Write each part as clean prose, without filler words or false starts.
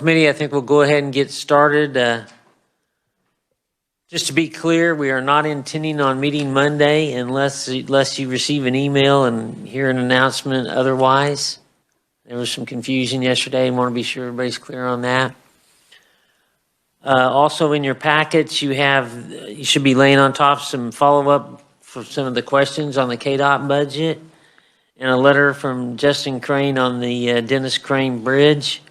committee, I think we'll go ahead and get started. Just to be clear, we are not intending on meeting Monday unless you receive an email and hear an announcement otherwise. There was some confusion yesterday and want to be sure everybody's clear on that. Also in your packets, you should be laying on top some follow-up for some of the questions on the KDOT budget and a letter from Justin Crane on the Dennis Crane Bridge.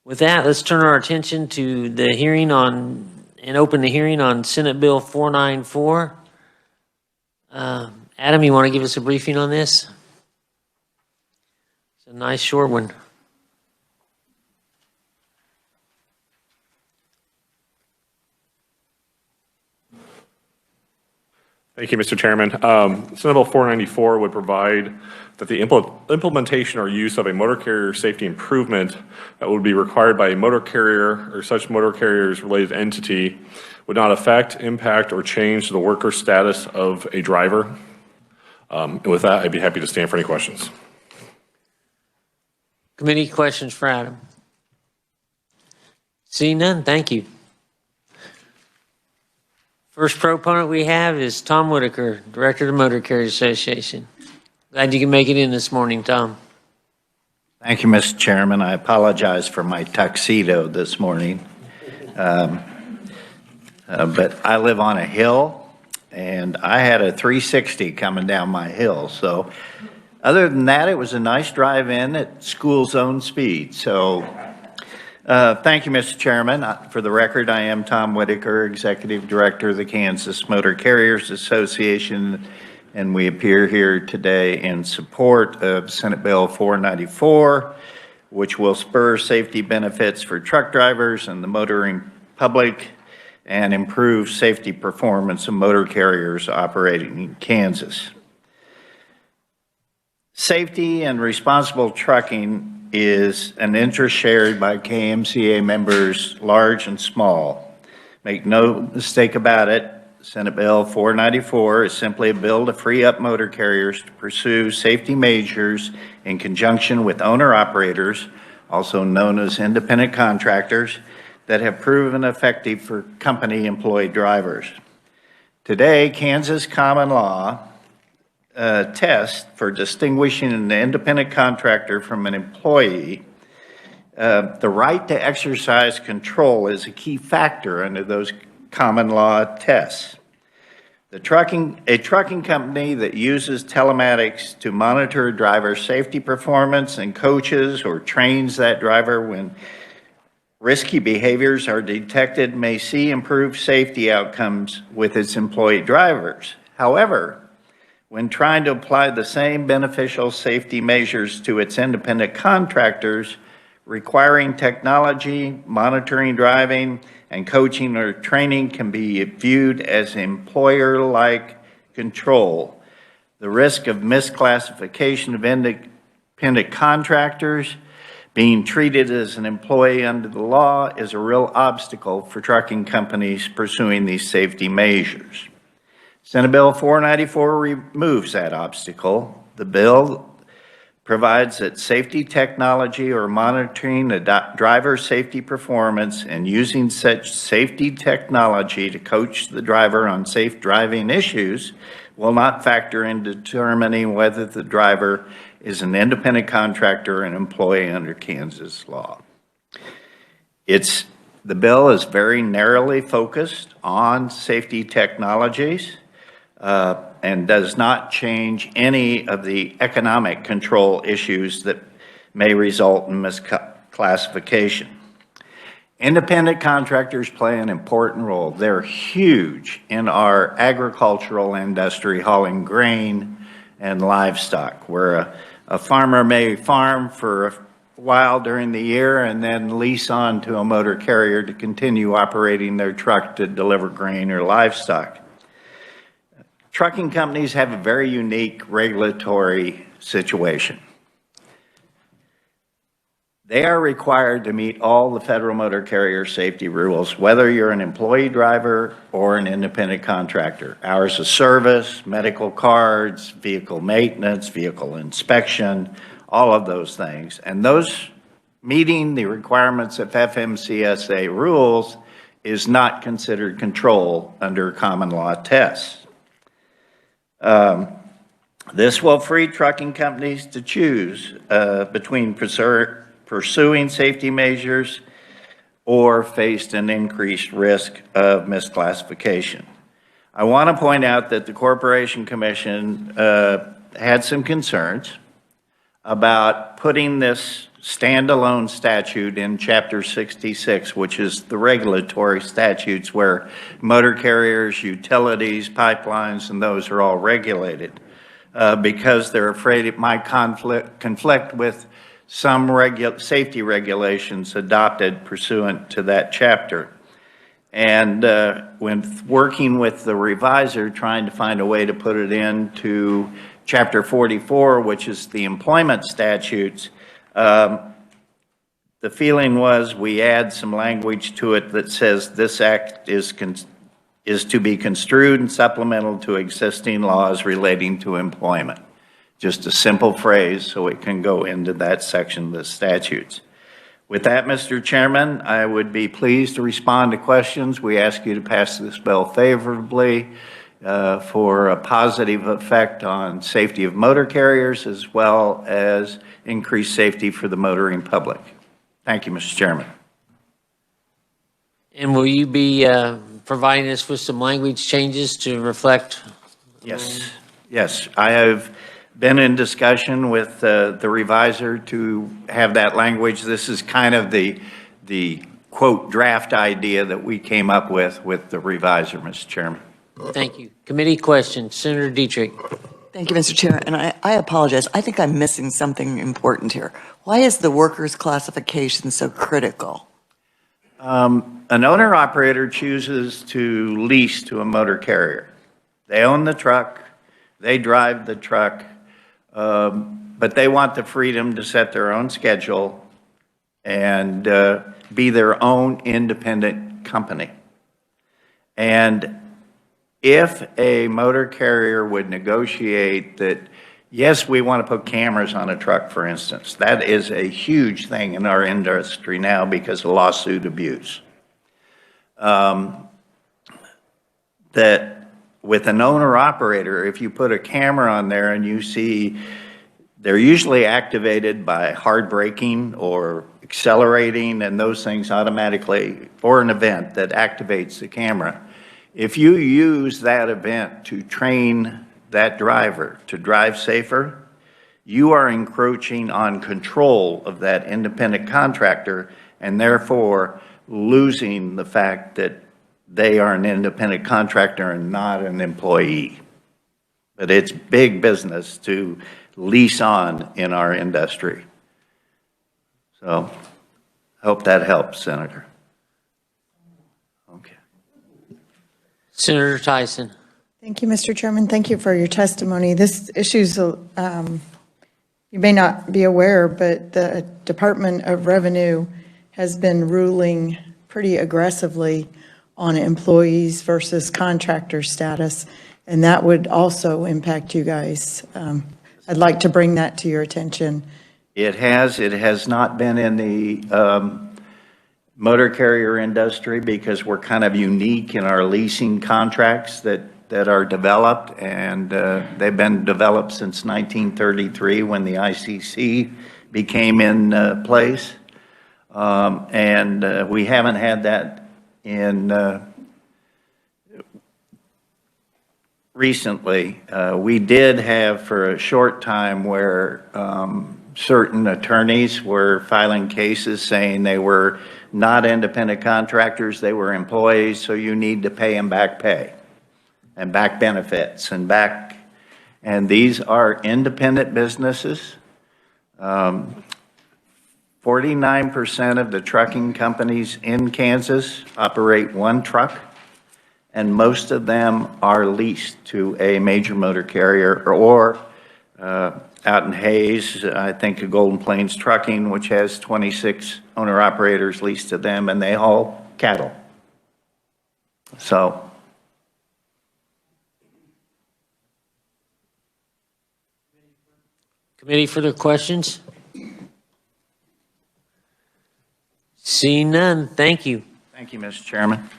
With that, let's turn our attention to the hearing and open the hearing on Senate Bill 494. Adam, you want to give us a briefing on this? It's a nice short one. Thank you, Mr. Chairman. Senate Bill 494 would provide that the implementation or use of a motor carrier safety improvement that would be required by a motor carrier or such motor carrier's related entity would not affect, impact, or change the worker status of a driver. And with that, I'd be happy to stand for any questions. Committee questions for Adam? Seeing none, thank you. First proponent we have is Tom Whitaker, Director of the Motor Carrier Association. Glad you can make it in this morning, Tom. Thank you, Mr. Chairman. I apologize for my tuxedo this morning. But I live on a hill, and I had a 360 coming down my hill. So other than that, it was a nice drive in at school zone speed. So thank you, Mr. Chairman. For the record, I am Tom Whitaker, Executive Director of the Kansas Motor Carriers Association, and we appear here today in support of Senate Bill 494, which will spur safety benefits for truck drivers and the motoring public and improve safety performance of motor carriers operating in Kansas. Safety and responsible trucking is an interest shared by KMCA members large and small. Make no mistake about it, Senate Bill 494 is simply a bill to free up motor carriers to pursue safety measures in conjunction with owner-operators, also known as independent contractors, that have proven effective for company-employed drivers. Today, Kansas common law test for distinguishing an independent contractor from an employee, the right to exercise control is a key factor under those common law tests. A trucking company that uses telematics to monitor driver safety performance and coaches or trains that driver when risky behaviors are detected may see improved safety outcomes with its employee drivers. However, when trying to apply the same beneficial safety measures to its independent contractors, requiring technology, monitoring driving, and coaching or training can be viewed as employer-like control. The risk of misclassification of independent contractors being treated as an employee under the law is a real obstacle for trucking companies pursuing these safety measures. Senate Bill 494 removes that obstacle. The bill provides that safety technology or monitoring the driver safety performance and using such safety technology to coach the driver on safe driving issues will not factor in determining whether the driver is an independent contractor or an employee under Kansas law. The bill is very narrowly focused on safety technologies and does not change any of the economic control issues that may result in misclassification. Independent contractors play an important role. They're huge in our agricultural industry, hauling grain and livestock, where a farmer may farm for a while during the year and then lease on to a motor carrier to continue operating their truck to deliver grain or livestock. Trucking companies have a very unique regulatory situation. They are required to meet all the federal motor carrier safety rules, whether you're an employee driver or an independent contractor. Hours of service, medical cards, vehicle maintenance, vehicle inspection, all of those things. And those meeting the requirements of FMCSA rules is not considered control under common law tests. This will free trucking companies to choose between pursuing safety measures or faced an increased risk of misclassification. I want to point out that the Corporation Commission had some concerns about putting this standalone statute in Chapter 66, which is the regulatory statutes where motor carriers, utilities, pipelines, and those are all regulated, because they're afraid it might conflict with some safety regulations adopted pursuant to that chapter. And when working with the reviser, trying to find a way to put it into Chapter 44, which is the employment statutes, the feeling was we add some language to it that says this act is to be construed and supplemental to existing laws relating to employment. Just a simple phrase so it can go into that section of the statutes. With that, Mr. Chairman, I would be pleased to respond to questions. We ask you to pass this bill favorably for a positive effect on safety of motor carriers as well as increased safety for the motoring public. Thank you, Mr. Chairman. And will you be providing us with some language changes to reflect? Yes, yes. I have been in discussion with the reviser to have that language. This is kind of the quote draft idea that we came up with the reviser, Mr. Chairman. Thank you. Committee questions. Senator Dietrich. Thank you, Mr. Chair. And I apologize. I think I'm missing something important here. Why is the workers' classification so critical? An owner-operator chooses to lease to a motor carrier. They own the truck, they drive the truck, but they want the freedom to set their own schedule and be their own independent company. And if a motor carrier would negotiate that, yes, we want to put cameras on a truck, for instance. That is a huge thing in our industry now because of lawsuit abuse. That with an owner-operator, if you put a camera on there and you see, they're usually activated by hard braking or accelerating and those things automatically, or an event that activates the camera. If you use that event to train that driver to drive safer, you are encroaching on control of that independent contractor and therefore losing the fact that they are an independent contractor and not an employee. But it's big business to lease on in our industry. So I hope that helps, Senator. Okay. Senator Tyson. Thank you, Mr. Chairman. Thank you for your testimony. This issue's, you may not be aware, but the Department of Revenue has been ruling pretty aggressively on employees versus contractor status, and that would also impact you guys. I'd like to bring that to your attention. It has not been in the motor carrier industry because we're kind of unique in our leasing contracts that are developed, and they've been developed since 1933 when the ICC became in place. And we haven't had that in recently. We did have for a short time where certain attorneys were filing cases saying they were not independent contractors, they were employees, so you need to pay them back pay and back benefits and back, and these are independent businesses. 49% of the trucking companies in Kansas operate one truck, and most of them are leased to a major motor carrier or out in Hayes, I think of Golden Plains Trucking, which has 26 owner-operators leased to them, and they haul cattle. So. Committee, further questions? Seeing none, thank you. Thank you, Mr. Chairman.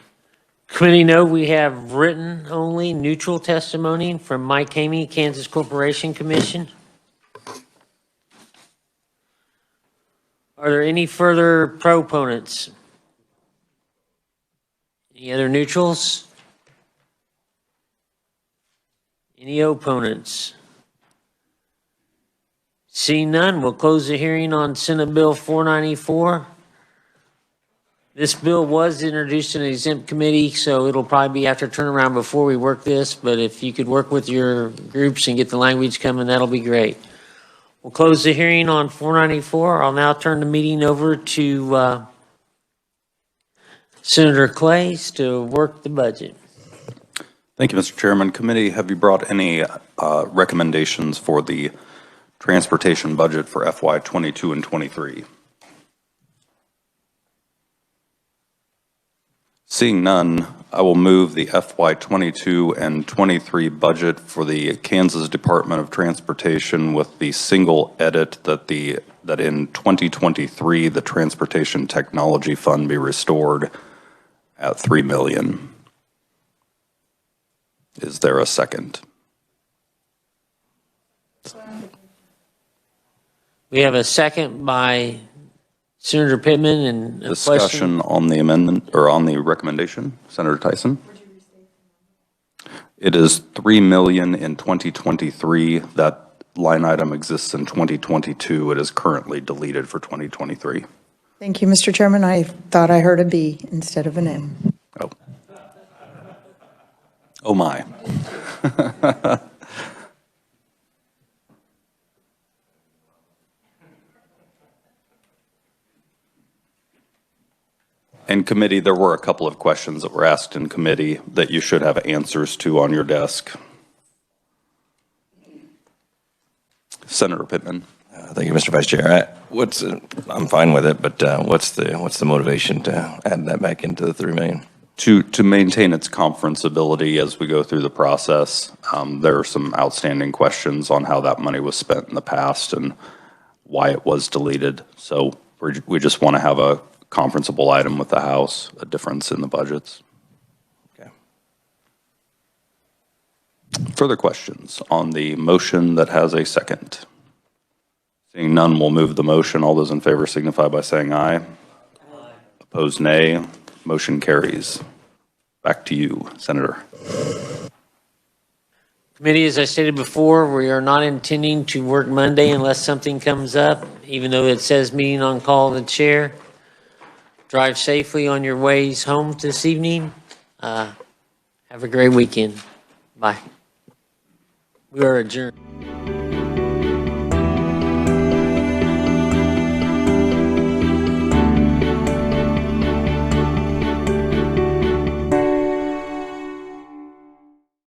Committee note, we have written only neutral testimony from Mike Hamey, Kansas Corporation Commission. Are there any further proponents? Any other neutrals? Any opponents? Seeing none, we'll close the hearing on Senate Bill 494. This bill was introduced in an exempt committee, so it'll probably be after turnaround before we work this, but if you could work with your groups and get the language coming, that'll be great. We'll close the hearing on 494. I'll now turn the meeting over to Senator Clays to work the budget. Thank you, Mr. Chairman. Committee, have you brought any recommendations for the transportation budget for FY 22 and 23? Seeing none, I will move the FY 22 and 23 budget for the Kansas Department of Transportation with the single edit that in 2023 the Transportation Technology Fund be restored at $3 million. Is there a second? We have a second by Senator Pittman and a question. Discussion on the amendment or on the recommendation, Senator Tyson? It is $3 million in 2023. That line item exists in 2022. It is currently deleted for 2023. Thank you, Mr. Chairman. I thought I heard a B instead of an M. Oh. Oh my. In committee, there were a couple of questions that were asked in committee that you should have answers to on your desk. Senator Pittman. Thank you, Mr. Vice Chair. I'm fine with it, but what's the motivation to add that back into the $3 million? To maintain its conferenceability as we go through the process. There are some outstanding questions on how that money was spent in the past and why it was deleted. So we just want to have a conferenceable item with the House, a difference in the budgets. Okay. Further questions on the motion that has a second? Seeing none, we'll move the motion. All those in favor signify by saying aye. Aye. Opposed, nay. Motion carries. Back to you, Senator. Committee, as I stated before, we are not intending to work Monday unless something comes up, even though it says meeting on call of the chair. Drive safely on your ways home this evening. Have a great weekend. Bye. We are adjourned.